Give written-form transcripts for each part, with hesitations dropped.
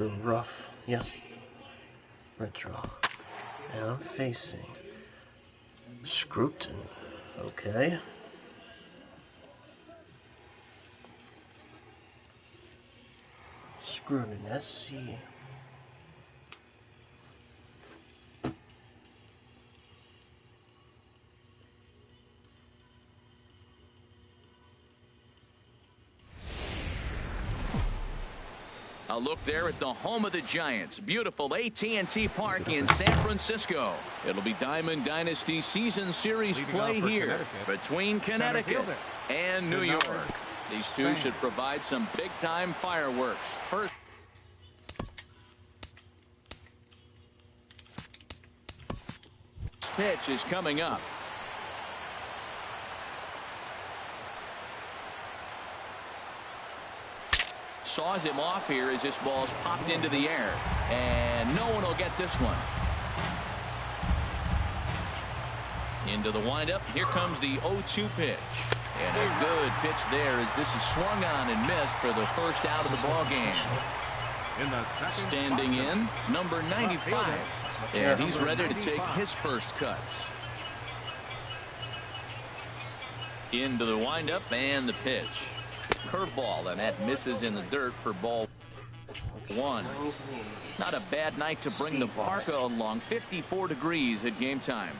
Rough, yes. Red draw. And I'm facing Scruton. Okay. Scruton, SC. A look there at the home of the Giants. Beautiful AT&T Park in San Francisco. It'll be Diamond Dynasty Season Series play here between Connecticut and New York. These two should provide some big-time fireworks. First pitch is coming up. Saws him off here as this ball's popped into the air. And no one will get this one. Into the windup. Here comes the 0-2 pitch. And a good pitch there as this is swung on and missed for the first out of the ball game. Standing in, number 95. And he's ready to take his first cuts. Into the windup and the pitch. Curveball, and that misses in the dirt for ball one. Not a bad night to bring the parka along. 54 degrees at game time.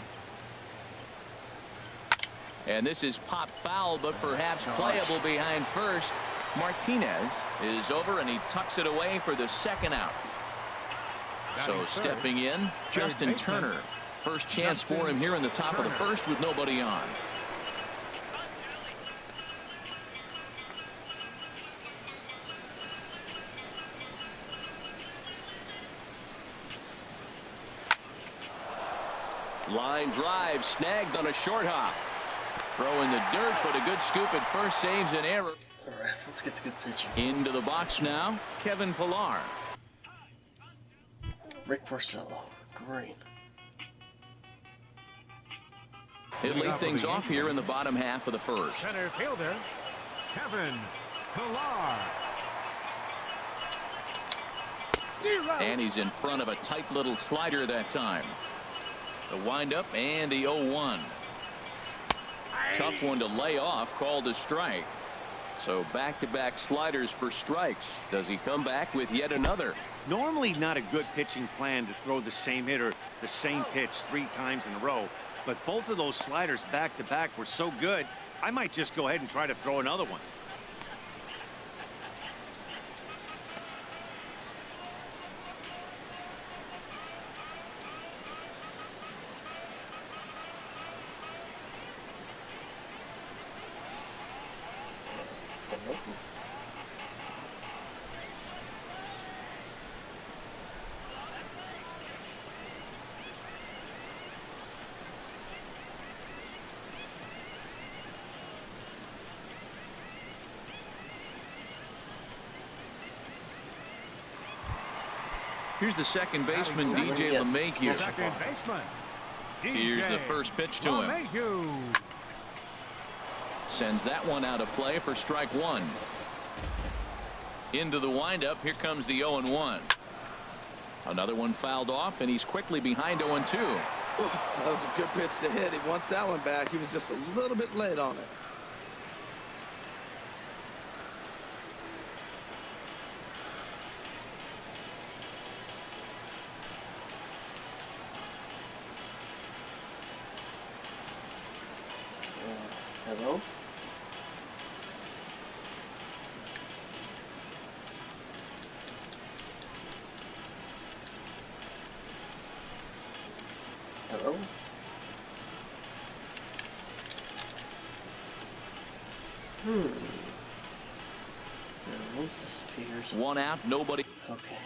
And this is popped foul, but perhaps playable behind first. Martinez is over, and he tucks it away for the second out. So stepping in, Justin Turner. First chance for him here in the top of the first with nobody on. Line drive snagged on a short hop. Throw in the dirt, but a good scoop at first, saves an error. All right, let's get the good pitching. Into the box now, Kevin Pillar. Rick Porcello, green. He'll lead things off here in the bottom half of the first. Center fielder, Kevin Pillar. And he's in front of a tight little slider that time. The windup and the 0-1. Tough one to lay off, called a strike. So back-to-back sliders for strikes. Does he come back with yet another? Normally not a good pitching plan to throw the same hitter the same pitch 3 times in a row. But both of those sliders back-to-back were so good, I might just go ahead and try to throw another one. Here's the second baseman, DJ LeMahieu. Second baseman. Here's the first pitch to him. Sends that one out of play for strike one. Into the windup. Here comes the 0-1. Another one fouled off, and he's quickly behind 0-2. That was a good pitch to hit. He wants that one back. He was just a little bit late on it. Hello? Hello? Once this appears. One out, nobody. Okay.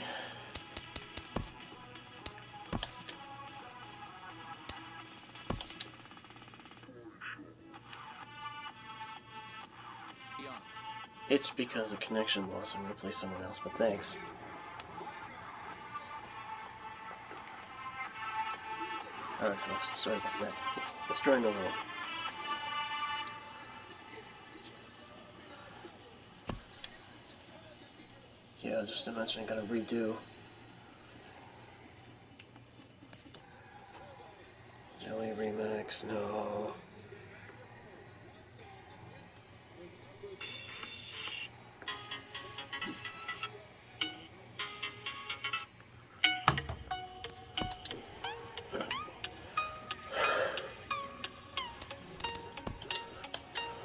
It's because of connection loss. I'm going to play someone else, but thanks. Alright, folks. Sorry about that. Let's try another one. Yeah, just to mention I gotta redo. Jelly remix, no.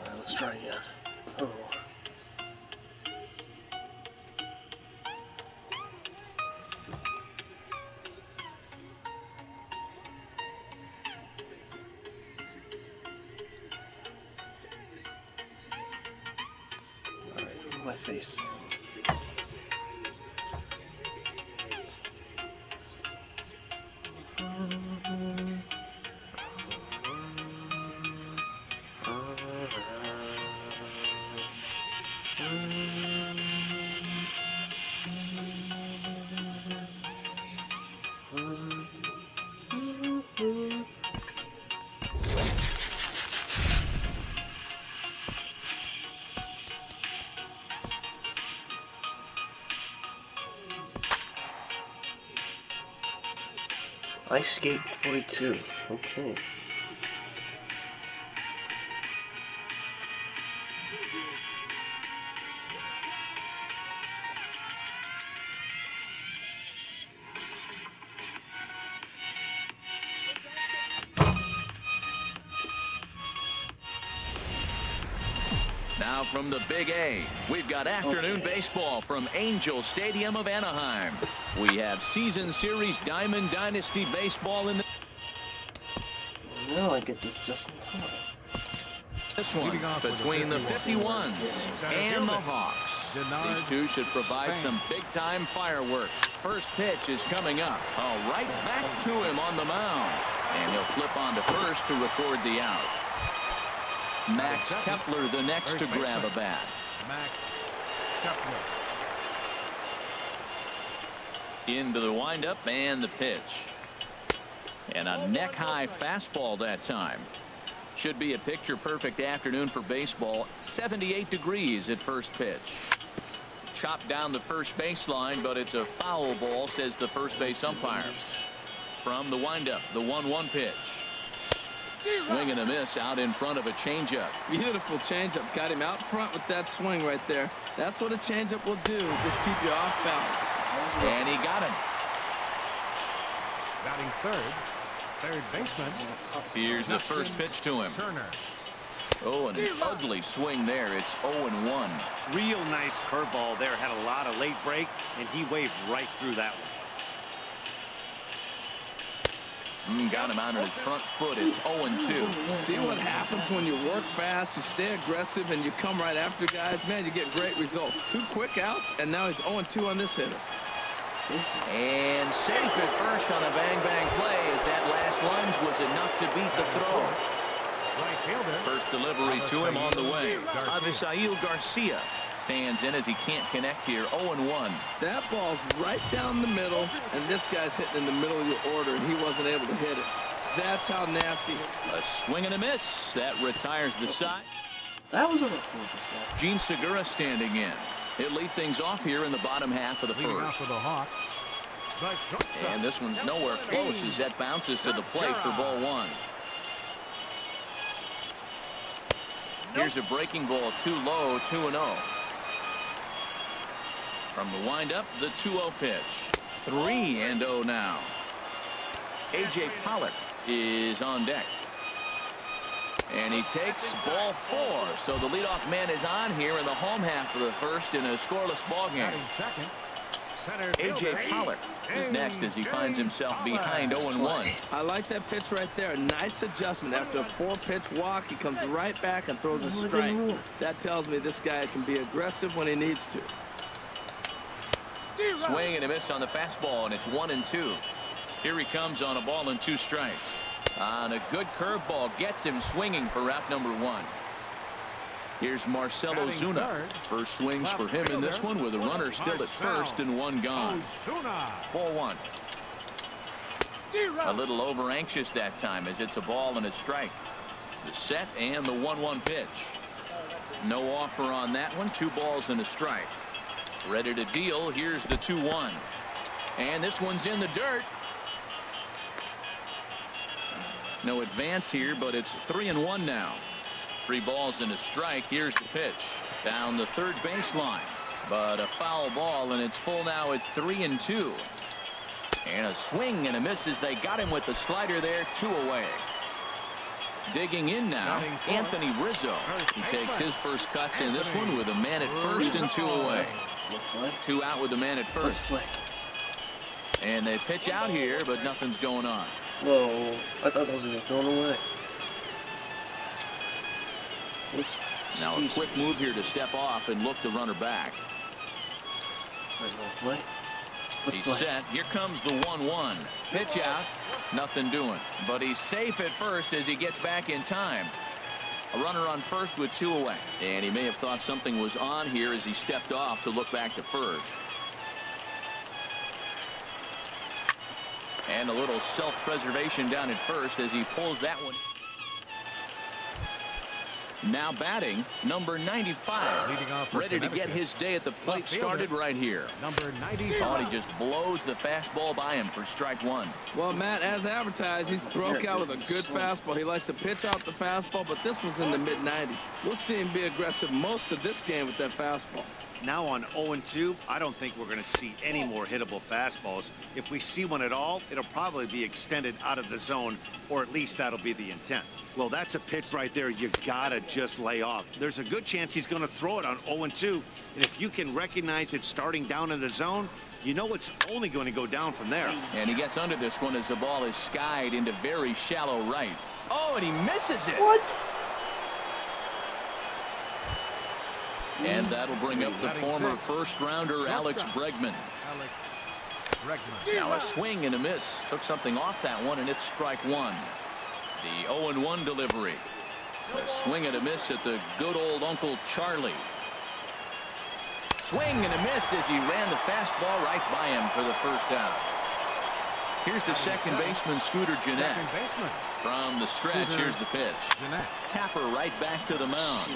Alright, let's try again. Oh. Alright, my face. Ice Skate 42. Okay. Now from the Big A, we've got afternoon baseball from Angel Stadium of Anaheim. We have season series Diamond Dynasty baseball in the... Now I get this just in time. This one between the 51s and the Hawks. These two should provide some big-time fireworks. First pitch is coming up. Oh, right back to him on the mound. And he'll flip on to first to record the out. Max Kepler the next to grab a bat. Max Kepler. Into the windup and the pitch. And a neck-high fastball that time. Should be a picture-perfect afternoon for baseball. 78 degrees at first pitch. Chopped down the first baseline, but it's a foul ball, says the first base umpire. From the windup, the 1-1 pitch. Swing and a miss out in front of a changeup. Beautiful changeup. Got him out front with that swing right there. That's what a changeup will do. Just keep you off balance. And he got him. Batting third baseman. Here's the first pitch to him. Turner. Oh, and an ugly swing there. It's 0-1. Real nice curveball there. Had a lot of late break, and he waved right through that one. Got him out on his front foot. It's 0-2. See what happens when you work fast, you stay aggressive, and you come right after guys. Man, you get great results. 2 quick outs, and now he's 0-2 on this hitter. And safe at first on a bang-bang play as that last lunge was enough to beat the throw. Right fielder. First delivery to him on the way. Avisail Garcia stands in as he can't connect here. 0-1. That ball's right down the middle, and this guy's hitting in the middle of your order, and he wasn't able to hit it. That's how nasty. A swing and a miss. That retires the side. That was a rough one, this guy. Gene Segura standing in. He'll lead things off here in the bottom half of the Leading off first. for the Hawks. And this one's nowhere close as that bounces to the plate for ball 1. Here's a breaking ball, too low, 2-0. From the windup, the 2-0 pitch. 3-0 now. A.J. Pollock is on deck. And he takes ball 4. So the leadoff man is on here in the home half of the first in a scoreless ballgame. A.J. Pollock is next as he finds himself behind 0-1. I like that pitch right there. Nice adjustment. After a 4-pitch walk, he comes right back and throws a strike. That tells me this guy can be aggressive when he needs to. Swing and a miss on the fastball, and it's 1-2. Here he comes on a ball and 2 strikes. On a good curveball, gets him swinging for route number 1. Here's Marcelo Zuna. First swings for him in this one with a runner still at first and 1 gone. Ball 1. A little over anxious that time as it's a ball and a strike. The set and the 1-1 pitch. No offer on that one. 2 balls and a strike. Ready to deal. Here's the 2-1. And this one's in the dirt. No advance here, but it's 3-1 now. 3 balls and a strike. Here's the pitch. Down the third baseline. But a foul ball, and it's full now at 3-2. And a swing and a miss as they got him with the slider there. 2 away. Digging in now, Anthony Rizzo. He takes his first cuts in this one with a man at first and 2 away. 2 out with the man at first. And they pitch out here, but nothing's going on. Whoa, I thought that was going to be thrown away. Oops. Now a quick move here to step off and look the runner back. He's set. Here comes the 1-1. Pitch out. Nothing doing. But he's safe at first as he gets back in time. A runner on first with 2 away. And he may have thought something was on here as he stepped off to look back to first. And a little self-preservation down at first as he pulls that one. Now batting, number 95. Ready to get his day at the plate started right here. Number 95. Thought he just blows the fastball by him for strike 1. Well, Matt, as advertised, he's broke out with a good fastball. He likes to pitch out the fastball, but this was in the mid-90s. We'll see him be aggressive most of this game with that fastball. Now on 0-2, I don't think we're going to see any more hittable fastballs. If we see one at all, it'll probably be extended out of the zone, or at least that'll be the intent. Well, that's a pitch right there you gotta just lay off. There's a good chance he's going to throw it on 0-2, and if you can recognize it starting down in the zone, you know it's only going to go down from there. And he gets under this one as the ball is skied into very shallow right. Oh, and he misses it. What? And that'll bring up the former first-rounder Alex Bregman. Now a swing and a miss. Took something off that one, and it's strike 1. The 0-1 delivery. A swing and a miss at the good old Uncle Charlie. Swing and a miss as he ran the fastball right by him for the first out. Here's the second baseman, Scooter Gennett. From the stretch, here's the pitch. Tapper right back to the mound.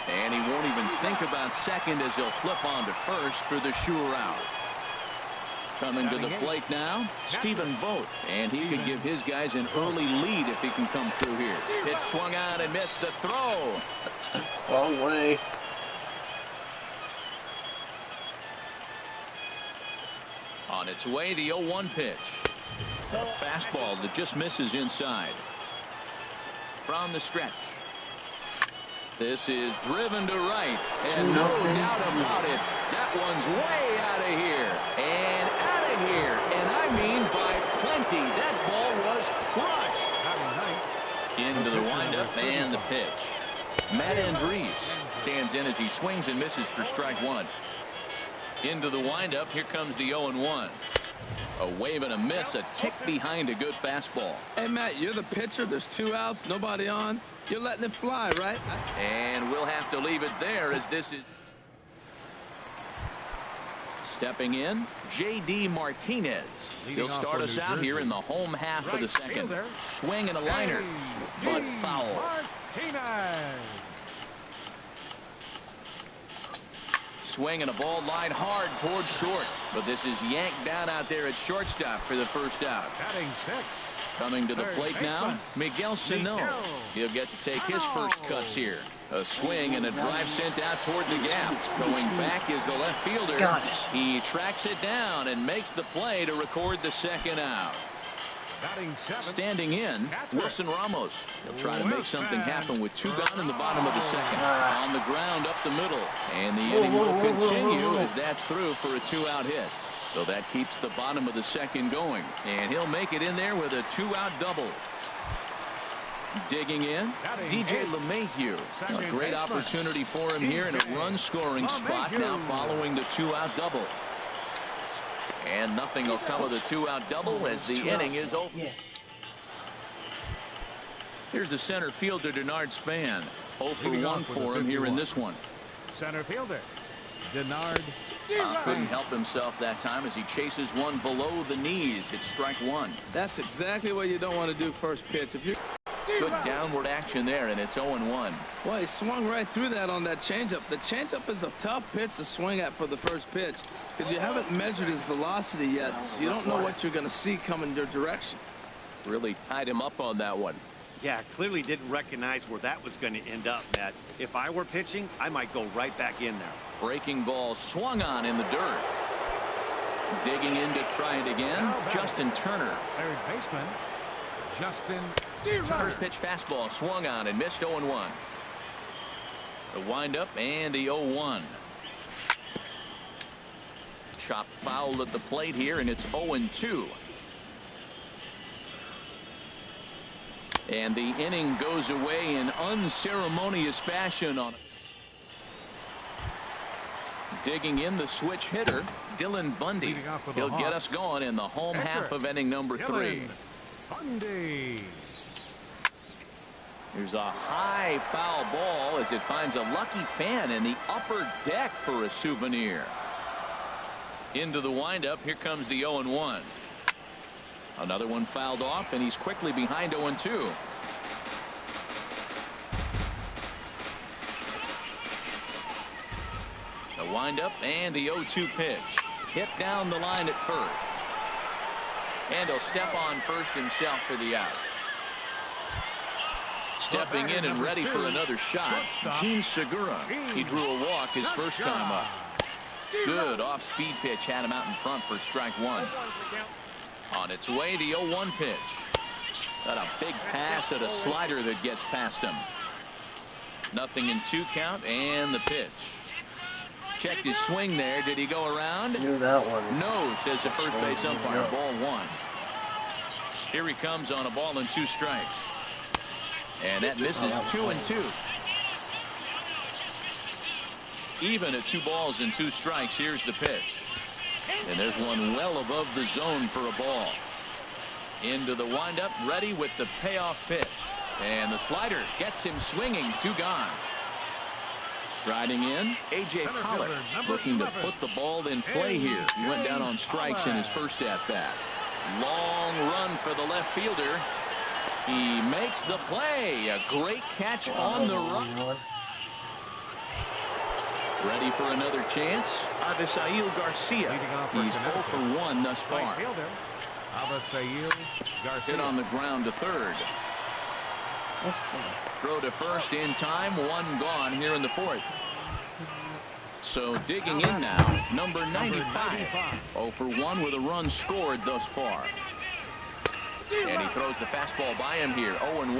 And he won't even think about second as he'll flip on to first for the sure out. Coming to the plate now, Stephen Vogt. And he could give his guys an early lead if he can come through here. It swung out and missed the throw. Wrong way. On its way, the 0-1 pitch. A fastball that just misses inside. From the stretch. This is driven to right, and no doubt about it, that one's way out of here, and out of here, and I mean by plenty. That ball was crushed. Into the windup and the pitch. Matt Andrees stands in as he swings and misses for strike 1. Into the windup, here comes the 0-1. A wave and a miss, a tick behind a good fastball. Hey, Matt, you're the pitcher. There's 2 outs, nobody on. You're letting it fly, right? And we'll have to leave it there as this is. Stepping in, J.D. Martinez. He'll start us out here in the home half of the second. Swing and a liner, but foul. Swing and a ball line hard towards short. But this is yanked down out there at shortstop for the first out. Coming to the plate now, Miguel Sano. He'll get to take his first cuts here. A swing and a drive sent out toward the gap. Going back is the left fielder. He tracks it down and makes the play to record the second out. Standing in, Wilson Ramos. He'll try to make something happen with 2 gone in the bottom of the second. On the ground up the middle. And the inning will continue as that's through for a 2-out hit. So that keeps the bottom of the second going. And he'll make it in there with a 2-out double. Digging in, DJ LeMahieu. A great opportunity for him here in a run-scoring spot now following the 2-out double. And nothing will come of the 2-out double as the inning is over. Here's the center fielder, Denard Span. 0 for 1 for him here in this one. Center fielder, Denard. Couldn't help himself that time as he chases one below the knees. It's strike 1. That's exactly what you don't want to do first pitch. If you're Good downward action there, and it's 0-1. Well, he swung right through that on that changeup. The changeup is a tough pitch to swing at for the first pitch because you haven't measured his velocity yet. So you don't know what you're going to see coming your direction. Really tied him up on that one. Yeah, clearly didn't recognize where that was going to end up, Matt. If I were pitching, I might go right back in there. Breaking ball swung on in the dirt. Digging in to try it again, Justin Turner. Third baseman, Justin First pitch fastball swung on and missed. 0-1. The windup and the 0-1. Chopped foul at the plate here, and it's 0-2. And the inning goes away in unceremonious fashion on digging in the switch hitter, Dylan Bundy. He'll get us going in the home half of inning number 3. Bundy. Here's a high foul ball as it finds a lucky fan in the upper deck for a souvenir. Into the windup. Here comes the 0-1. Another one fouled off, and he's quickly behind 0-2. The windup and the 0-2 pitch. Hit down the line at first. And he'll step on first himself for the out. Stepping in and ready for another shot, Gene Segura. He drew a walk his first time up. Good off-speed pitch had him out in front for strike 1. On its way, the 0-1 pitch. Got a big pass at a slider that gets past him. Nothing in 2 count, and the pitch. Checked his swing there. Did he go around? Knew that one. No, says the first base umpire. Ball 1. Here he comes on a ball and 2 strikes. And that misses 2-2. Even at 2 balls and 2 strikes. Here's the pitch. And there's one well above the zone for a ball. Into the windup, ready with the payoff pitch. And the slider gets him swinging. 2 gone. Striding in, A.J. Pollock looking to put the ball in play here. He went down on strikes in his first at-bat. Long run for the left fielder. He makes the play. A great catch on the run. Ready for another chance. Avisail Garcia. He's 0 for 1 thus far. Hit on the ground to third. That's cool. Throw to first in time. 1 gone here in the 4th. So digging in now, number 95. 0 for 1 with a run scored thus far. And he throws the fastball by him here. 0-1.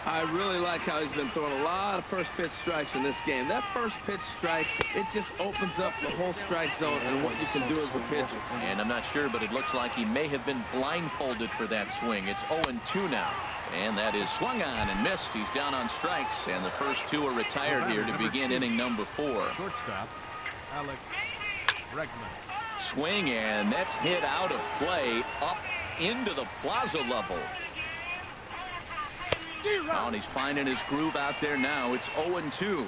I really like how he's been throwing a lot of first pitch strikes in this game. That first pitch strike, it just opens up the whole strike zone and what you can do as a pitcher. And I'm not sure, but it looks like he may have been blindfolded for that swing. It's 0-2 now. And that is swung on and missed. He's down on strikes, and the first 2 are retired here to begin inning number 4. Shortstop, Alex Bregman. Swing, and that's hit out of play up into the plaza level. Oh, and he's finding his groove out there now. It's 0-2.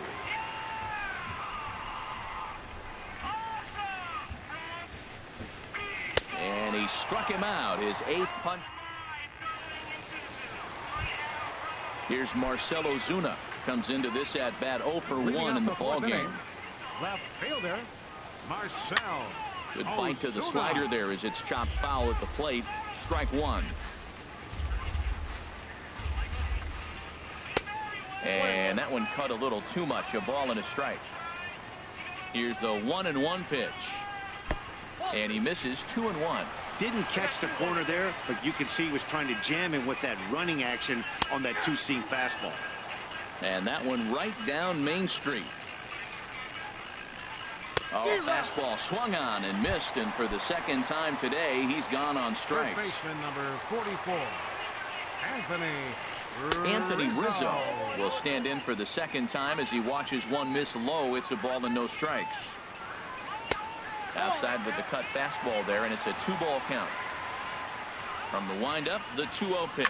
And he struck him out. His 8th punt. Here's Marcell Ozuna. Comes into this at bat 0 for 1 in the ball game. Left fielder, Marcell. Good bite to the slider there as it's chopped foul at the plate. Strike 1. And that one cut a little too much. A ball and a strike. Here's the 1-1 pitch. And he misses. 2-1. Didn't catch the corner there, but you can see he was trying to jam him with that running action on that 2-seam fastball. And that one right down Main Street. Oh, fastball swung on and missed, and for the 2nd time today, he's gone on strikes. First baseman number 44, Anthony Rizzo will stand in for the 2nd time as he watches one miss low. It's a ball and no strikes. Outside with the cut fastball there, and it's a 2-ball count. From the windup, the 2-0 pitch.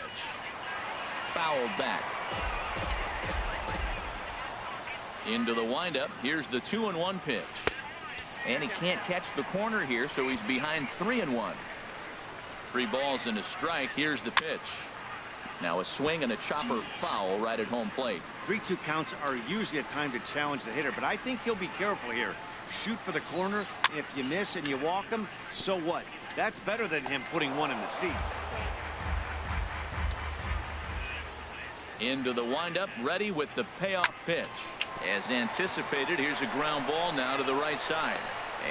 Fouled back. Into the windup. Here's the 2-1 pitch. And he can't catch the corner here, so he's behind 3-1. 3 balls and a strike. Here's the pitch. Now a swing and a chopper foul right at home plate. 3-2 counts are usually a time to challenge the hitter, but I think he'll be careful here. Shoot for the corner, and if you miss and you walk him, so what? That's better than him putting one in the seats. Into the windup, ready with the payoff pitch. As anticipated, here's a ground ball now to the right side.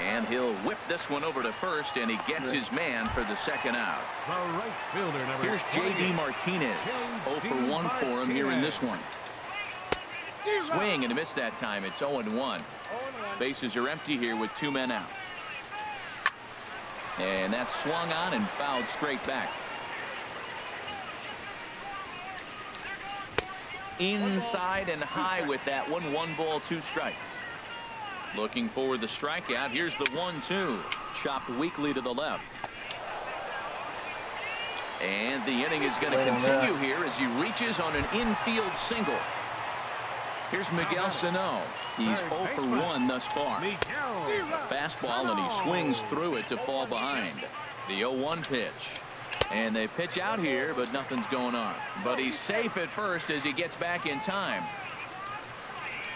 And he'll whip this one over to first, and he gets his man for the second out. The right fielder, number Here's J.D. Martinez. 0 for 1 for him here in this one. Swing and a miss that time. It's 0-1. Bases are empty here with 2 men out. And that's swung on and fouled straight back. Inside and high with that one. 1 ball, 2 strikes. Looking for the strikeout. Here's the 1-2. Chopped weakly to the left. And the inning is going to continue here as he reaches on an infield single. Here's Miguel Sano. He's 0 for 1 thus far. Fastball, and he swings through it to fall behind. The 0-1 pitch. And they pitch out here, but nothing's going on. But he's safe at first as he gets back in time.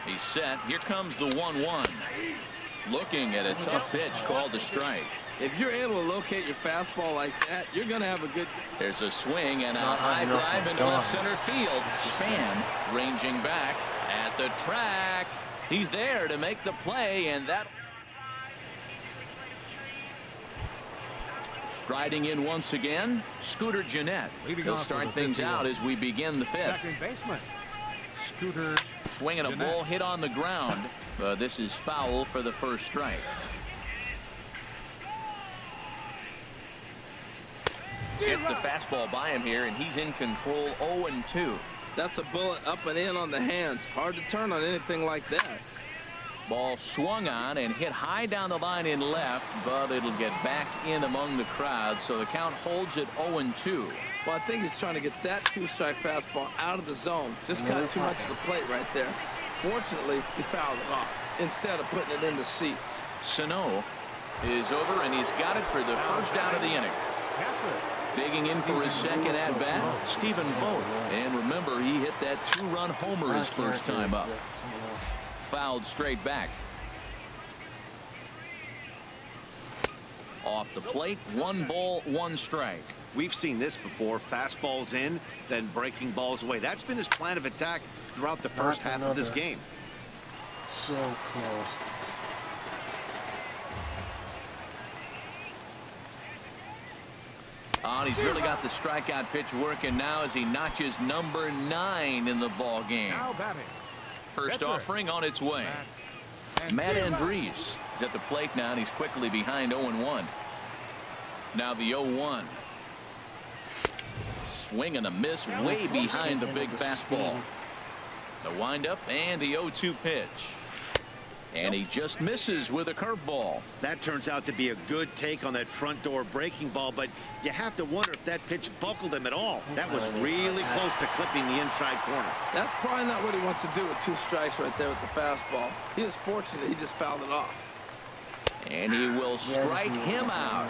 He's set. Here comes the 1-1. Looking at a tough pitch called a strike. If you're able to locate your fastball like that, you're going to have a good... There's a swing and a high drive into left center field. Span ranging back at the track. He's there to make the play, and that... Striding in once again, Scooter Gennett. He'll start things out as we begin the 5th. Second baseman, Scooter Swinging a ball hit on the ground. This is foul for the first strike. Gets the fastball by him here, and he's in control. 0-2. That's a bullet up and in on the hands. Hard to turn on anything like that. Ball swung on and hit high down the line in left, but it'll get back in among the crowd, so the count holds at 0-2. Well, I think he's trying to get that 2-strike fastball out of the zone. Just got too much of the plate right there. Fortunately, he fouled it off instead of putting it in the seats. Sano is over, and he's got it for the first out of the inning. Digging in for his second at-bat, Stephen Vogt. And remember, he hit that 2-run homer his first time up. Fouled straight back. Off the plate, 1 ball, 1 strike. We've seen this before. Fastballs in, then breaking balls away. That's been his plan of attack throughout the first half of this game. So close. Oh, he's really got the strikeout pitch working now as he notches number 9 in the ball game. Now batting. First offering on its way. Matt Andriese is at the plate now, and he's quickly behind 0-1. Now the 0-1. Swing and a miss way behind the big fastball. The windup and the 0-2 pitch. And he just misses with a curveball. That turns out to be a good take on that front door breaking ball, but you have to wonder if that pitch buckled him at all. That was really close to clipping the inside corner. That's probably not what he wants to do with 2 strikes right there with the fastball. He was fortunate he just fouled it off. And he will strike him out.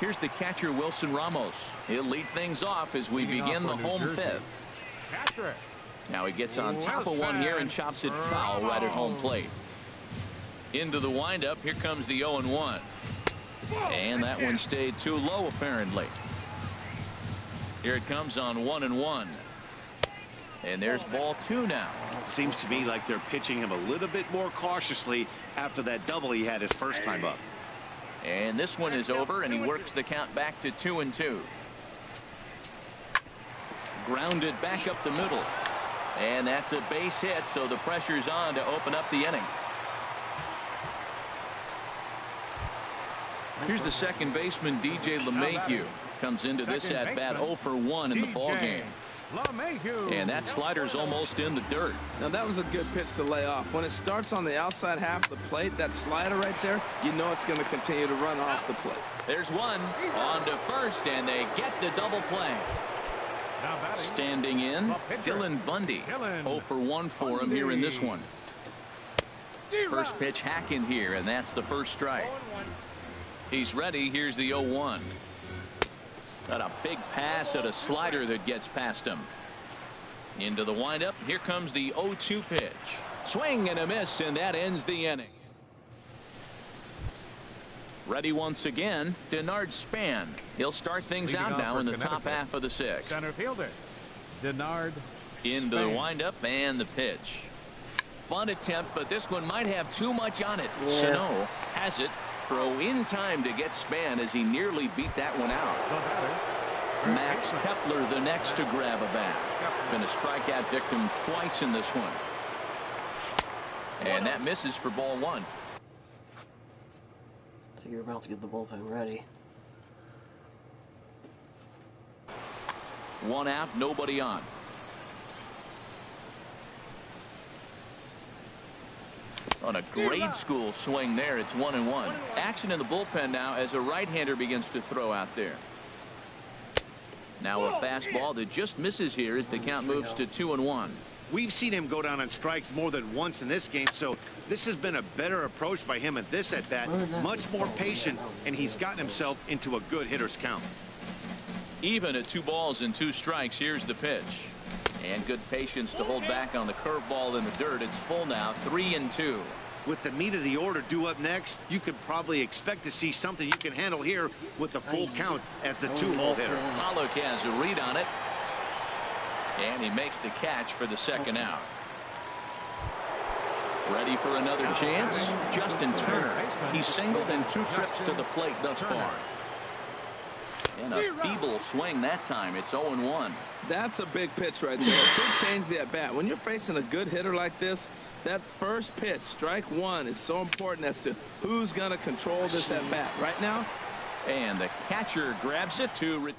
Here's the catcher, Wilson Ramos. He'll lead things off as we begin the home 5th. Catcher. Now he gets on top of one here and chops it foul right at home plate. Into the windup. Here comes the 0-1. And that one stayed too low, apparently. Here it comes on 1-1. And there's ball 2 now. Seems to me like they're pitching him a little bit more cautiously after that double he had his first time up. And this one is over, and he works the count back to 2-2. Grounded back up the middle. And that's a base hit, so the pressure's on to open up the inning. Here's the second baseman, DJ LeMahieu. Comes into this at-bat 0 for 1 in the ballgame. And that slider's almost in the dirt. Now, that was a good pitch to lay off. When it starts on the outside half of the plate, that slider right there, you know it's going to continue to run off the plate. There's one on to first, and they get the double play. Standing in, Dylan Bundy. 0 for 1 for him here in this one. First pitch hack in here, and that's the first strike. He's ready. Here's the 0-1. Got a big pass at a slider that gets past him. Into the windup. Here comes the 0-2 pitch. Swing and a miss, and that ends the inning. Ready once again, Denard Span. He'll start things out now in the top half of the sixth. Center fielder, Denard Into the Span. windup and the pitch. Fun attempt, but this one might have too much on it. Yeah. Sano has it. Throw in time to get Span as he nearly beat that one out. The batter, Max Kepler the next to grab a bat. Been a strikeout victim twice in this one. And that misses for ball one. I think you're about to get the bullpen ready. One out, nobody on. On a grade school swing there, it's 1-1. Action in the bullpen now as a right-hander begins to throw out there. Now a fastball that just misses here as the count moves to 2-1. We've seen him go down on strikes more than once in this game, so this has been a better approach by him at this at-bat. Much more patient, and he's gotten himself into a good hitter's count. Even at 2 balls and 2 strikes, here's the pitch. And good patience to hold back on the curveball in the dirt. It's full now, 3-2. With the meat of the order due up next, you could probably expect to see something you can handle here with the full count as the 2-hole hitter. Pollock has a read on it. And he makes the catch for the second out. Ready for another chance? Justin Turner. He's singled in 2 trips to the plate thus far. And a feeble swing that time. It's 0-1. That's a big pitch right there. A big change the at bat. When you're facing a good hitter like this, that first pitch, strike one, is so important as to who's going to control this at bat. Right now. And the catcher grabs it to.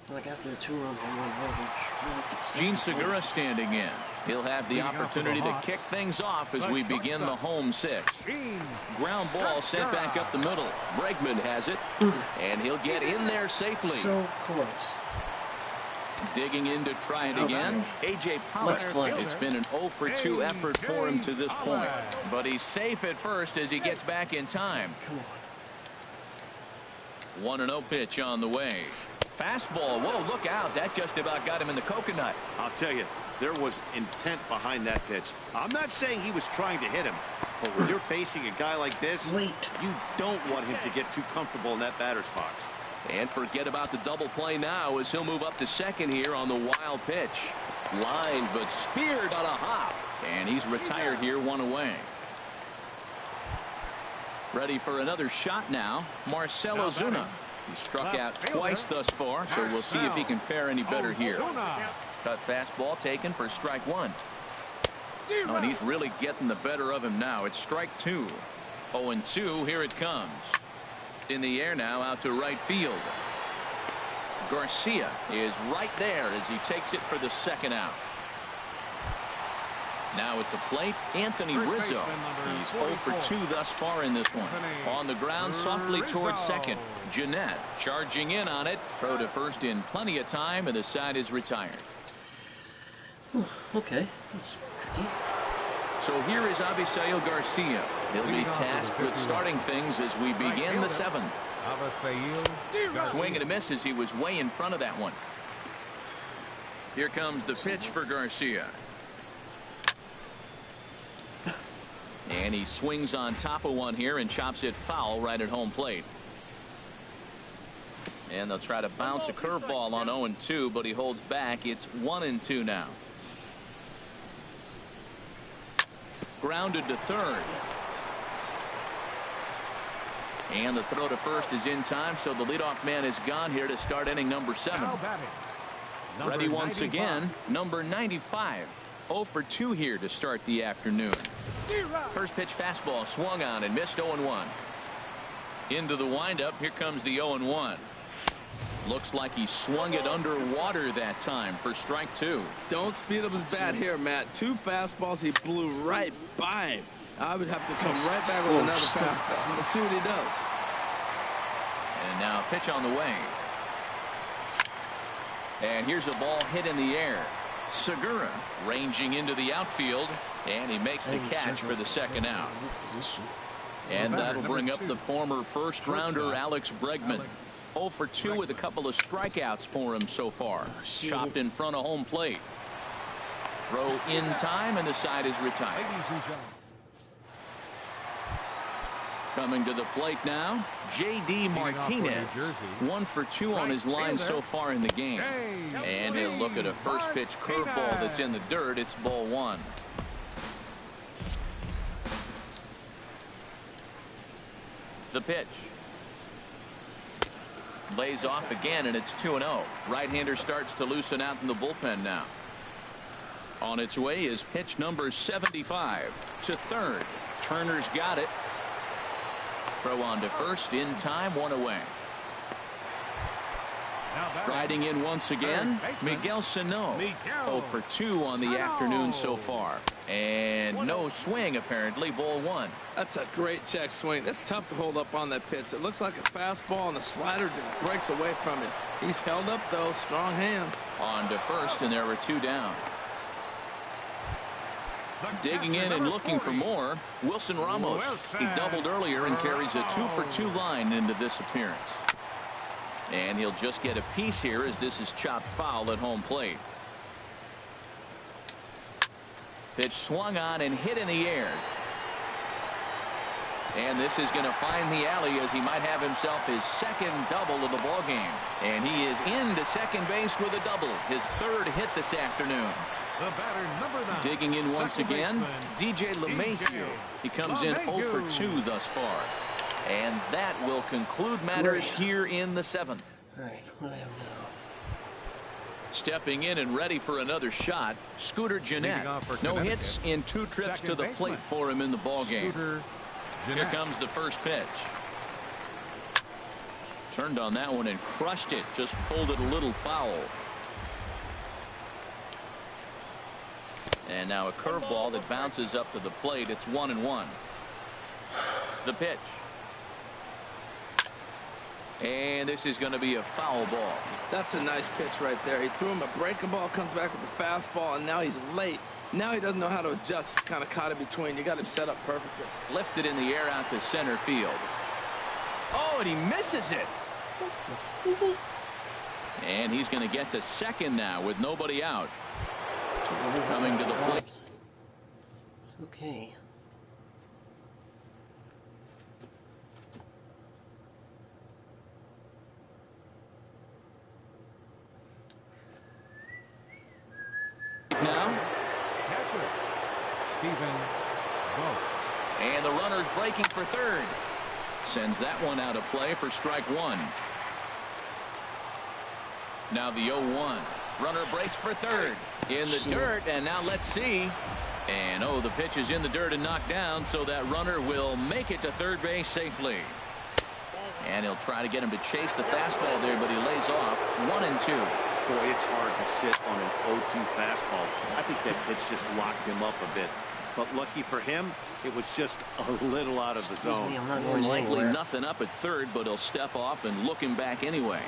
Like after the 2-run home run, Gene Segura standing in. He'll have the opportunity to kick things off as we begin the home sixth. Ground ball sent back up the middle. Bregman has it, and he'll get in there safely. So close. Digging in to try it again. A.J. Pollock. It's been an 0-for-2 effort for him to this point. But he's safe at first as he gets back in time. Come on. 1-0 pitch on the way. Fastball. Whoa, look out. That just about got him in the coconut. I'll tell you, there was intent behind that pitch. I'm not saying he was trying to hit him, but when you're facing a guy like this, you don't want him to get too comfortable in that batter's box. And forget about the double play now as he'll move up to second here on the wild pitch. Line, but speared on a hop. And he's retired here, 1 away. Ready for another shot now. Marcell Ozuna. He struck out twice thus far, so we'll see if he can fare any better here. Cut fastball taken for strike one. Oh, and he's really getting the better of him now. It's strike two. 0-2. Here it comes. In the air now out to right field. Garcia is right there as he takes it for the second out. Now at the plate, Anthony Rizzo. He's 0 for 2 thus far in this one. On the ground softly towards second. Jeanette charging in on it. Throw to first in plenty of time, and the side is retired. Okay. So here is Avisail Garcia. He'll be tasked with starting things as we begin the seventh. Swing and a miss as he was way in front of that one. Here comes the pitch for Garcia. And he swings on top of one here and chops it foul right at home plate. And they'll try to bounce a curveball on 0-2, but he holds back. It's 1-2 now. Grounded to third. And the throw to first is in time, so the leadoff man is gone here to start inning number 7. Ready once again, number 95. 0 for 2 here to start the afternoon. First pitch fastball swung on and missed 0-1. Into the windup. Here comes the 0-1. Looks like he swung it underwater that time for strike 2. Don't speed up his bat here, Matt. 2 fastballs. He blew right by him. I would have to come right back with another fastball. Let's see what he does. And now pitch on the way. And here's a ball hit in the air. Segura ranging into the outfield, and he makes the catch for the second out. And that'll bring up the former first rounder Alex Bregman. 0 for 2 with a couple of strikeouts for him so far. Chopped in front of home plate. Throw in time, and the side is retired. Coming to the plate now, J.D. Martinez. 1 for 2 on his line so far in the game. And he'll look at a first pitch curveball that's in the dirt. It's ball 1. The pitch. Lays off again, and it's 2-0. Right-hander starts to loosen out in the bullpen now. On its way is pitch number 75 to third. Turner's got it. Throw on to first in time, 1 away. Riding in once again, Miguel Sano. 0 for 2 on the afternoon so far. And no swing, apparently. Ball 1. That's a great check swing. That's tough to hold up on that pitch. It looks like a fastball, and the slider just breaks away from it. He's held up, though. Strong hands. On to first, and there were 2 down. Digging in and looking for more, Wilson Ramos. He doubled earlier and carries a 2 for 2 line into this appearance. And he'll just get a piece here as this is chopped foul at home plate. Pitch swung on and hit in the air. And this is going to find the alley as he might have himself his second double of the ball game. And he is into second base with a double, his 3rd hit this afternoon. The batter, number 9. Digging in once again, DJ LeMahieu. He comes in 0 for 2 thus far. And that will conclude matters here in the 7th. All right, what do I have now? Stepping in and ready for another shot, Scooter Gennett. No hits in 2 trips to the plate for him in the ball game. Here comes the first pitch. Turned on that one and crushed it. Just pulled it a little foul. And now a curveball that bounces up to the plate. It's 1-1. The pitch. And this is going to be a foul ball. That's a nice pitch right there. He threw him a breaking ball, comes back with a fastball, and now he's late. Now he doesn't know how to adjust. Kind of caught in between. You got him set up perfectly. Lifted in the air out to center field. Oh, and he misses it. And he's going to get to second now with nobody out. Coming to the plate. Okay. Now. Catcher, Stephen Vogt. And the runner's breaking for third. Sends that one out of play for strike 1. Now the 0-1. Runner breaks for third. In the dirt, and now let's see. And oh, the pitch is in the dirt and knocked down, so that runner will make it to third base safely. And he'll try to get him to chase the fastball there, but he lays off. 1-2. Boy, it's hard to sit on an 0-2 fastball. I think that pitch just locked him up a bit. But lucky for him, it was just a little out of the zone. I'm not More going likely anywhere. nothing up at third, but he'll step off and look him back anyway.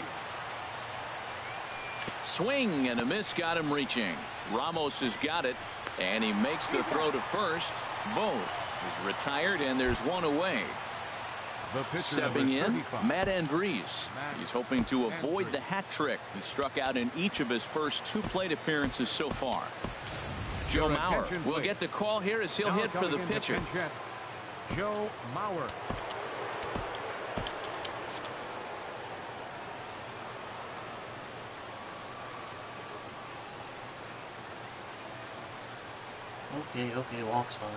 Swing and a miss got him reaching. Ramos has got it, and he makes the throw to first. Vogt is retired, and there's 1 away. Stepping in, Matt Andriese. He's hoping to avoid the hat trick. He struck out in each of his first 2 plate appearances so far. Joe Mauer will get the call here as he'll hit for the pitcher. Joe Mauer. Okay, walk's fine.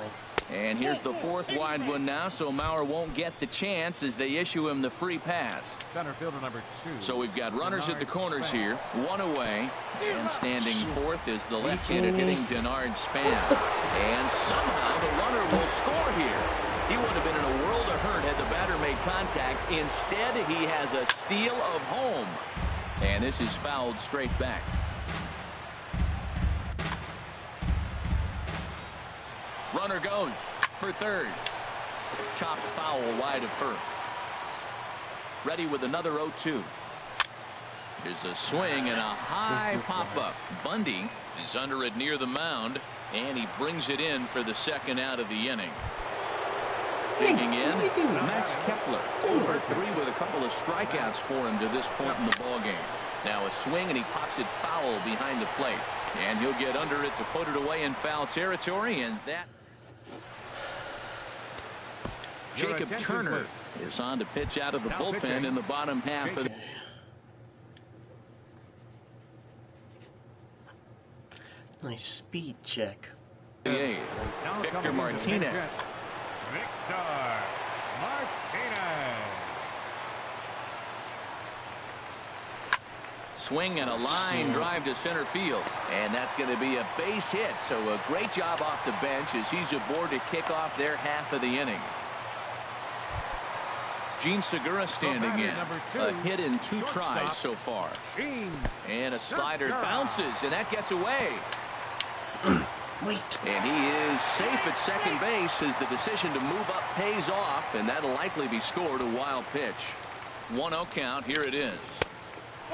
And here's the 4th wide one now, so Mauer won't get the chance as they issue him the free pass. Center fielder number 2. So we've got runners at the corners here, 1 away, and standing 4th is the left-handed hitting Denard Span. And somehow the runner will score here. He would have been in a world of hurt had the batter made contact. Instead, he has a steal of home. And this is fouled straight back. Runner goes for third. Chopped foul wide of first. Ready with another 0-2. There's a swing and a high pop-up. Bundy is under it near the mound, and he brings it in for the second out of the inning. Digging in, Max Kepler. 0 for 3 with a couple of strikeouts for him to this point in the ball game. Now a swing, and he pops it foul behind the plate. And he'll get under it to put it away in foul territory, and that Jacob Turner is on to pitch out of the bullpen in the bottom half of the nice speed check. eighth. Victor Martinez. Victor Martinez. Swing and a line drive to center field, and that's going to be a base hit. So a great job off the bench as he's aboard to kick off their half of the inning. Gene Segura standing in. A hit in 2 tries so far. And a slider bounces, and that gets away. Wait. And he is safe at second base as the decision to move up pays off, and that'll likely be scored a wild pitch. 1-0 count. Here it is.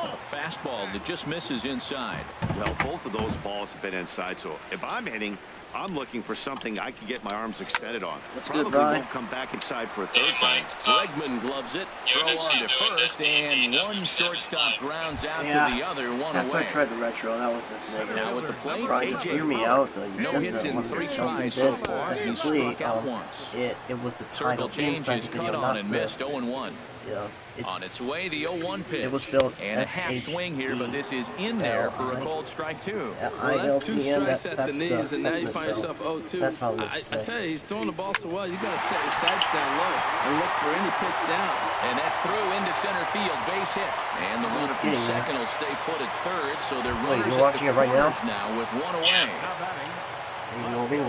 A fastball that just misses inside. Well, both of those balls have been inside, so if I'm hitting, I'm looking for something I can get my arms extended on. Probably won't come back inside for a third time. Bregman gloves it, throw on to first, and one shortstop grounds out to the other, one After away. I tried the retro, that was the negative. Now at the plate, Probably just hear me out. You no said hits that in once 3 it tries so bits, far. He technically, struck out once. it was the Circle title change inside is because cut you're on not and the- missed 0-1. Yeah, On its way, the 0-1 pitch. It was built and a half swing here, but this is in there for a cold strike 2. Well, that's 2 strikes at the that's, knees, and now you misspelled. find yourself 0-2. That's probably I tell you, he's throwing the ball so well, you got to set your sights down low and look for any pitch down. And that's through into center field, base hit. And the runner from getting there. second will stay put at third, so they're Wait, runners you're at watching the it right now? corners now with 1 away.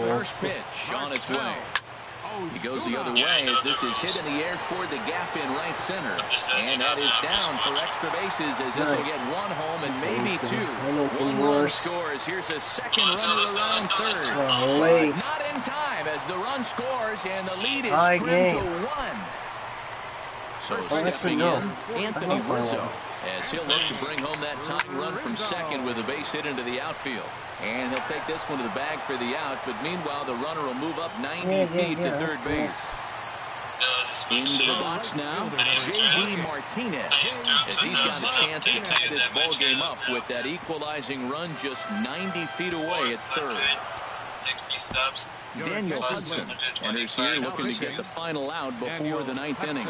First First pitch on its way. He goes the other way as this is hit in the air toward the gap in right center. And that is down for extra bases as this will get 1 home and maybe 2. 1 run scores. Here's a second runner around third. Wait. Not in time as the run scores and the lead is Tie trimmed game. to 1. So actually, stepping no. in, Anthony I hope I Rizzo, won. as he'll look to bring home that tying run from second with a base hit into the outfield. And he'll take this one to the bag for the out, but meanwhile the runner will move up 90 feet to third base. Into the box now, J.D. Martinez, as he's got a chance to tie this ball game up with that equalizing run just 90 feet away at third. Daniel Hudson enters here looking to get the final out before the 9th inning.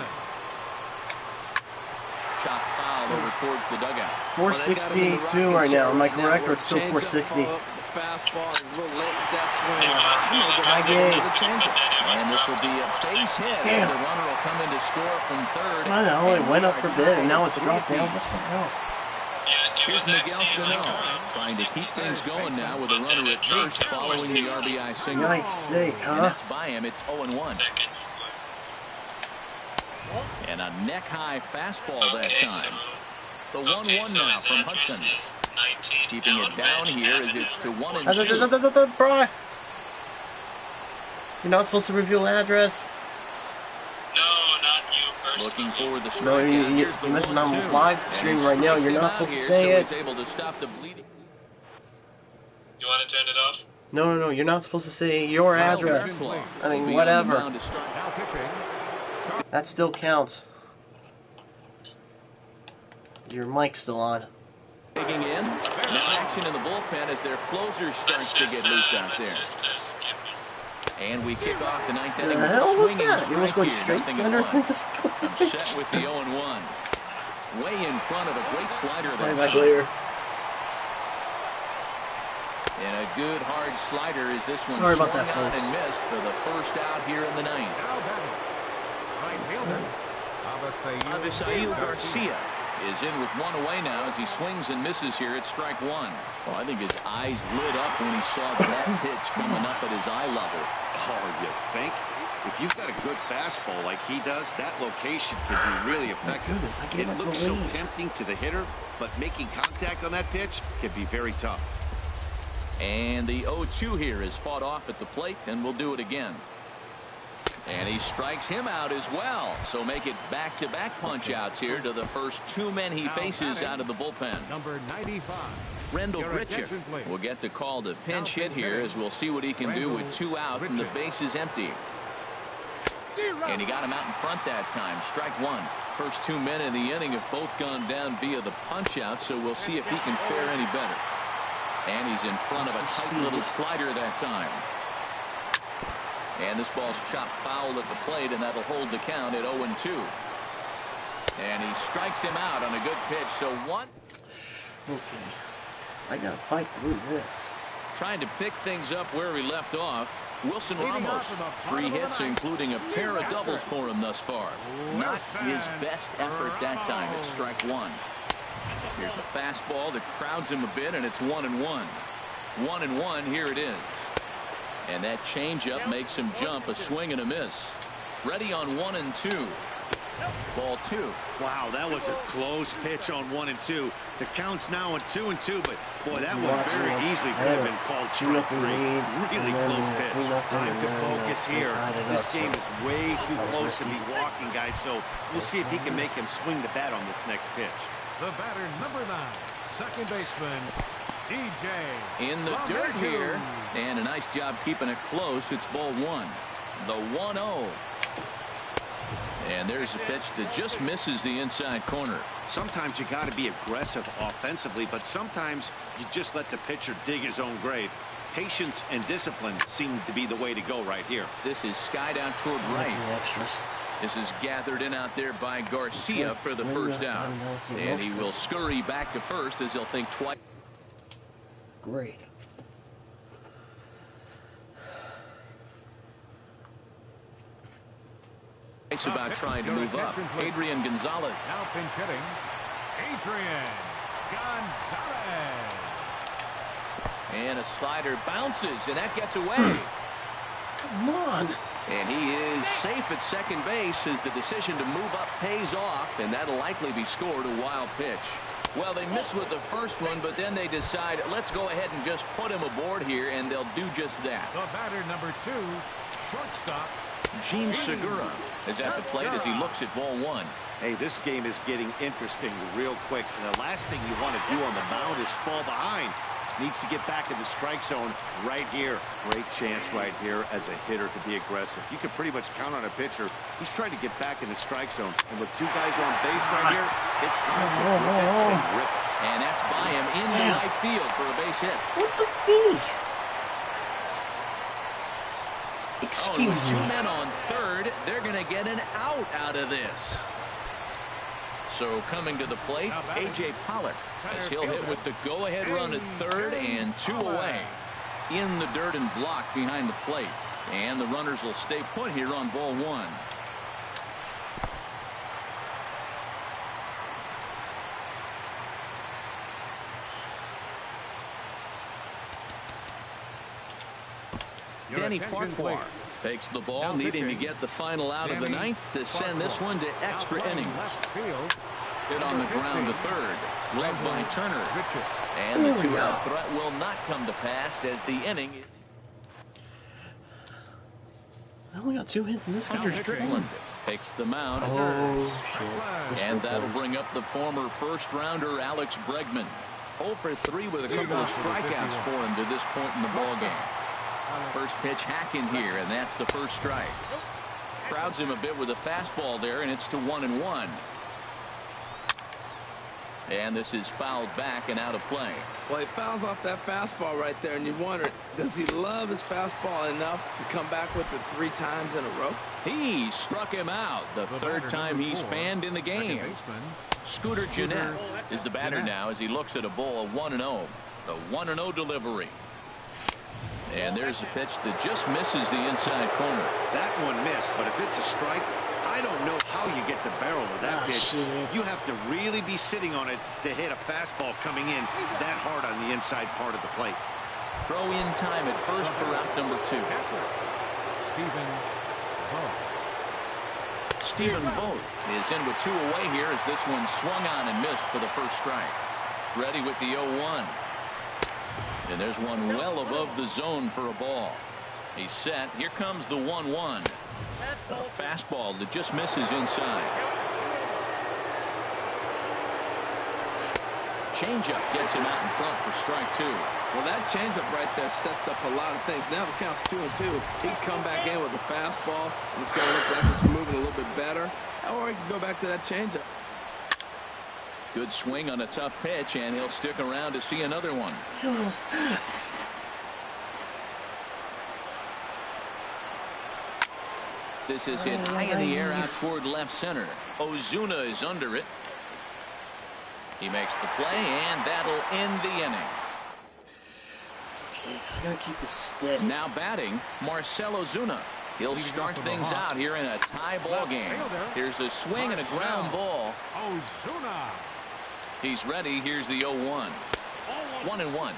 Shot foul over towards the dugout. 462 right now. Am I correct, or it's still 460? Fastball is a little late with that swing. High game. And this will be a base hit. Damn. The runner will come in to score from third. I know, it went up for a bit, and now it's dropped down. What the hell? Here's Miguel Sano trying to keep things going now with a runner at first following the RBI single. Nice sake, And huh? that's by him. It's 0-1. And a neck-high fastball that time. The 1-1 now from Hudson. Keeping it down here as it's to 1-2. Bro, you're not supposed to reveal address. Looking for the strikeout. No, you Here's the mentioned I'm 1-2. live And stream he right now. strikes You're him not out supposed to here, say so it. he's able to stop the bleeding. You want to turn it off? No, you're not supposed to say your address. I mean, whatever. That still counts. Your mic's still on. Digging in. Now action in the bullpen as their closer starts to get loose out there. And we kick off the 9th inning The with a hell was swinging that? It was strike going here, straight nothing center. at one. Just I'm set with the 0-1. Way in front of a great slider that back time. later. And a good hard slider as this one Sorry about swung that, on folks. and missed for the first out here in the 9th. Avisail Garcia is in with 1 away now as he swings and misses here at strike 1. Well, I think his eyes lit up when he saw that pitch coming up at his eye level. Oh, you think? If you've got a good fastball like he does, that location can be really effective. goodness, I gave It up the looks so lead. tempting to the hitter, but making contact on that pitch can be very tough. And the 0-2 here is fought off at the plate, and we'll do it again. And he strikes him out as well. So make it back-to-back punch-outs here to the first 2 men he faces out of the bullpen. Number 95. Rendell Your Grichuk attention, please. will get the call to pinch hit here as we'll see what he can do with 2 out and the base is empty. And he got him out in front that time. Strike one. First 2 men in the inning have both gone down via the punch out, so we'll see if he can fare any better. And he's in front of a tight little slider that time. And this ball's chopped foul at the plate, and that'll hold the count at 0-2. And he strikes him out on a good pitch. So one. Okay. I gotta fight through this. Trying to pick things up where he left off. Wilson Ramos, 3 hits, including a pair of doubles for him thus far. Not his best effort that time at strike one. Here's a fastball that crowds him a bit, and it's 1-1. 1-1, here it is. And that changeup makes him jump, a swing and a miss. Ready on 1-2. Ball 2. Wow, that was a close pitch on 1-2. The count's now on 2-2, but boy, that one very easily could have been called strike 3. Really close pitch. Time to focus here. This game is way too close to be walking, guys, so we'll see if he can make him swing the bat on this next pitch. The batter, number 9, second baseman, DJ. In the dirt here, and a nice job keeping it close. It's ball 1. The 1-0. And there's a pitch that just misses the inside corner. Sometimes you got to be aggressive offensively, but sometimes you just let the pitcher dig his own grave. Patience and discipline seem to be the way to go right here. This is skied out toward right. Extras. This is gathered in out there by Garcia for the first out. And he will scurry back to first as he'll think twice. Great. It's about trying to move up. Adrian Gonzalez. Now pinch hitting, Adrian Gonzalez. And a slider bounces, and that gets away. Come on. And he is safe at second base as the decision to move up pays off, and that'll likely be scored a wild pitch. Well, they missed with the first one, but then they decide, let's go ahead and just put him aboard here, and they'll do just that. The batter, number 2, shortstop, Gene Segura is at the plate as he looks at ball 1. Hey, this game is getting interesting real quick. And the last thing you want to do on the mound is fall behind. Needs to get back in the strike zone right here. Great chance right here as a hitter to be aggressive. You can pretty much count on a pitcher. He's trying to get back in the strike zone. And with 2 guys on base right here, it's time to flip it and rip it. And that's by him in the right field for a base hit. What the beef? Excuse with 2 me. men on third, they're going to get an out of this. So coming to the plate, A.J. Pollock, as he'll hit with the go-ahead run at third and 2 away. In the dirt and blocked behind the plate. And the runners will stay put here on ball 1. Danny Farquhar takes the ball, needing to get the final out of the 9th to send this one to extra innings. Hit on the ground to third, led by Turner. And the 2-out threat will not come to pass as the inning. I only got 2 hits in this game. Strickland takes the mound. Oh, shit. And that'll bring up the former first-rounder Alex Bregman. 0 for 3 with a couple of strikeouts for him to this point in the ballgame. First pitch hacking here, and that's the first strike. Crowds him a bit with a fastball there, and it's to 1-1. And this is fouled back and out of play. Well, he fouls off that fastball right there, and you wonder, does he love his fastball enough to come back with it 3 times in a row? He struck him out the third time he's fanned in the game. Scooter Gennett is the batter now as he looks at a ball 1-0. The 1-0 delivery. And there's a pitch that just misses the inside corner. That one missed, but if it's a strike, I don't know how you get the barrel of that pitch. Shit. You have to really be sitting on it to hit a fastball coming in that hard on the inside part of the plate. Throw in time at first for out number 2. Stephen Vogt is in with 2 away here as this one swung on and missed for the first strike. Ready with the 0-1. And there's one well above the zone for a ball. He's set. Here comes the 1-1. A fastball that just misses inside. Changeup gets him out in front for strike 2. Well, that changeup right there sets up a lot of things. Now the count's 2-2. He can come back in with a fastball, and it's going to look like it's moving a little bit better. Or he can go back to that changeup. Good swing on a tough pitch, and he'll stick around to see another one. This is hit high in the air out toward left center. Ozuna is under it. He makes the play, and that'll end the inning. Okay, I gotta keep this steady. Now batting, Marcell Ozuna. He'll start things out here in a tie ball game. Here's a swing and a ground ball. Ozuna. He's ready. Here's the 0-1. 1-1.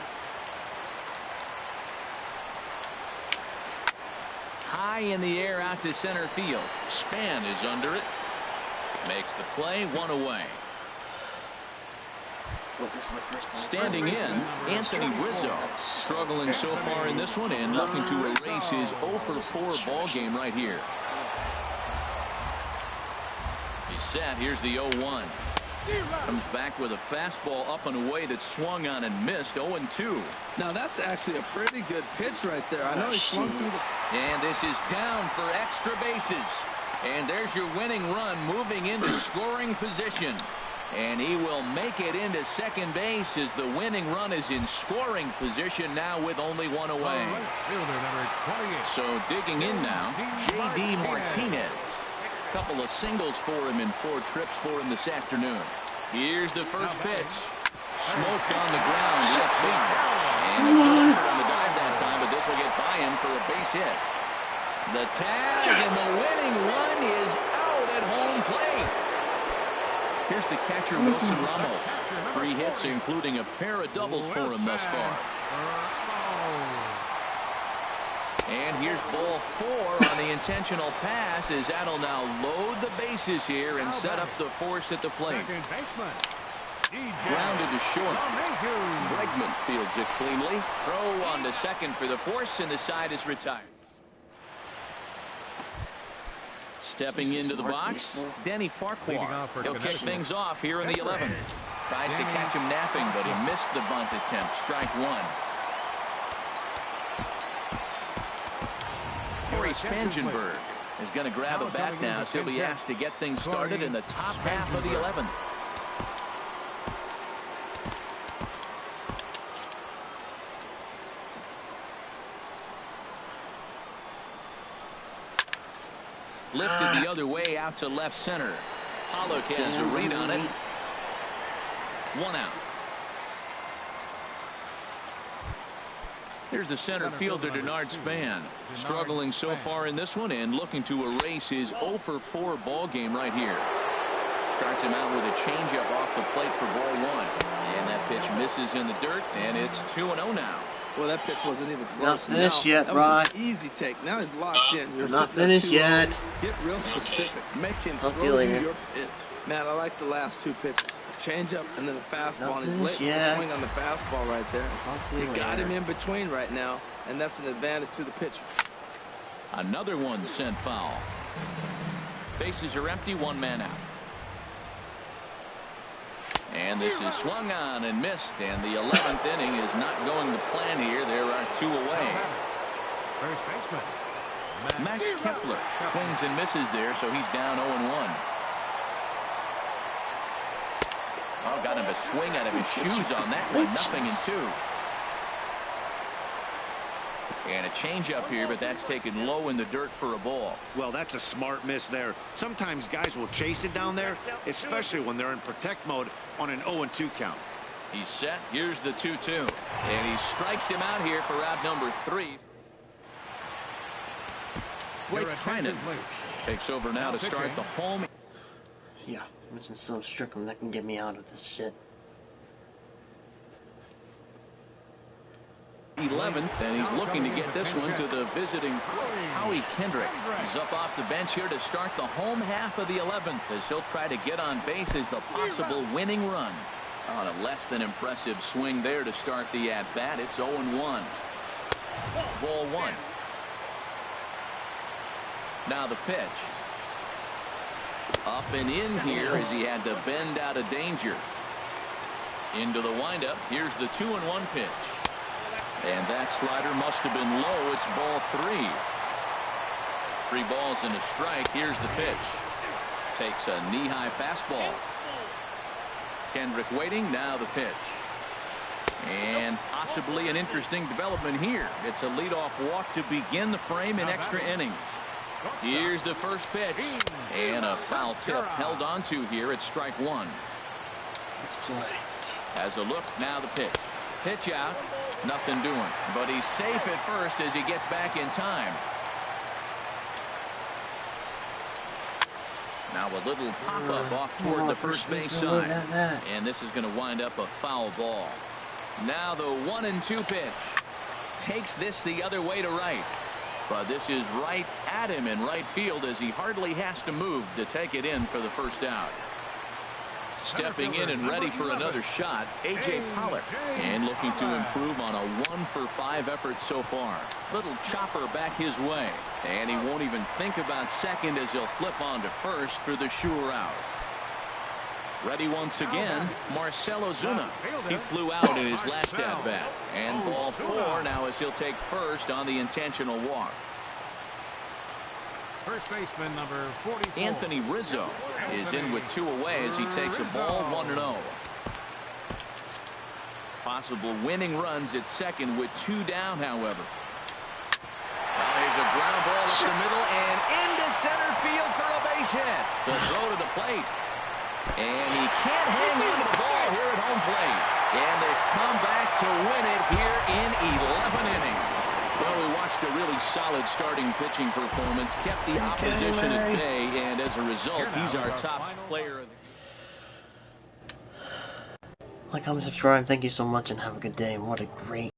High in the air out to center field. Span is under it. Makes the play, 1 away. Well, this is my first time. Standing in, Anthony Rizzo. Struggling so far in this one and looking to erase his 0-for-4 ball game right here. He's set. Here's the 0-1. Comes back with a fastball up and away that swung on and missed. 0-2. Now that's actually a pretty good pitch right there. I know he swung through the... And this is down for extra bases. And there's your winning run moving into scoring position. And he will make it into second base as the winning run is in scoring position now with only 1 away. So digging in now, J.D. Martinez. Couple of singles for him in 4 trips for him this afternoon. Here's the first pitch. Smoked on the ground left side. And a delivered on the dive that time, but this will get by him for a base hit. The tag and the winning run is out at home plate. Here's the catcher, Wilson Ramos. 3 hits, including a pair of doubles for him thus far. And here's ball 4 on the intentional pass as that'll now load the bases here and set up the force at the plate. Grounded to short. Bregman fields it cleanly. Throw on to second for the force, and the side is retired. Stepping into the box, Denny Farquhar. He'll kick things off here in the 11th. Tries to catch him napping, but he missed the bunt attempt. Strike 1. Corey Spangenberg is going to grab a bat now, so he'll be asked to get things started in the top half of the 11th. Lifted the other way out to left center. Pollock has a read on it. 1 out. Here's the center fielder, Denard Span. Struggling so far in this one and looking to erase his 0-for-4 ball game right here. Starts him out with a changeup off the plate for ball 1. And that pitch misses in the dirt, and it's 2-0 now. Well, that pitch wasn't even close. Not finished yet, that Rod. was an easy take. Now he's locked in. You're Not finished yet. Get real specific. Make him Talk to throw you you later. your pitch. Man, I like the last 2 pitches. A changeup and then a fastball. Not And he's finished late yet. swing on the fastball right there. Talk to you got later. him in between right now, and that's an advantage to the pitcher. Another one sent foul. Bases are empty, 1 man out. And this is swung on and missed, and the 11th inning is not going to plan here. There are 2 away. First baseman Max Kepler swings and misses there, so he's down 0-1. Oh, got him a swing out of his shoes on that one. 0-2. And a changeup here, but that's taken low in the dirt for a ball. Well, that's a smart miss there. Sometimes guys will chase it down there, especially when they're in protect mode on an 0-2 count. He's set. Here's the 2-2. And he strikes him out here for out number 3. Blake Trinan takes over now to start the home. Yeah, mention some Strickland that can get me out of this shit. 11th, and he's looking to get this one to the visiting Howie Kendrick. He's up off the bench here to start the home half of the 11th as he'll try to get on base as the possible winning run. On a less than impressive swing there to start the at-bat. It's 0-1. Ball 1. Now the pitch. Up and in here as he had to bend out of danger. Into the windup. Here's the 2-1 pitch. And that slider must have been low. It's ball 3. 3 balls and a strike. Here's the pitch. Takes a knee-high fastball. Kendrick waiting. Now the pitch. And possibly an interesting development here. It's a leadoff walk to begin the frame in extra innings. Here's the first pitch. And a foul tip held onto here at strike 1. Let's play. Has a look. Now the pitch. Pitch out. Nothing doing. But he's safe at first as he gets back in time. Now a little pop-up off toward the first base side. And this is going to wind up a foul ball. Now the 1-2 pitch. Takes this the other way to right. But this is right at him in right field as he hardly has to move to take it in for the first out. Stepping in and ready for another shot, A.J. Pollock. And looking to improve on a 1-for-5 effort so far. Little chopper back his way. And he won't even think about second as he'll flip on to first for the sure out. Ready once again, Marcell Ozuna. He flew out in his last at-bat. And ball 4 now as he'll take first on the intentional walk. First baseman number 44. Anthony Rizzo is in with 2 away as he takes a ball 1-0. Possible winning runs at second with 2 down, however. Well, here's a ground ball up the middle and into center field for a base hit. The throw to the plate. And he can't hang on to the ball here at home plate. And they come back to win it here in 11 innings. Well, we watched a really solid starting pitching performance, kept the opposition at bay, and as a result, he's our top player of the game. Like, comment, subscribe. Thank you so much, and have a good day. And what a great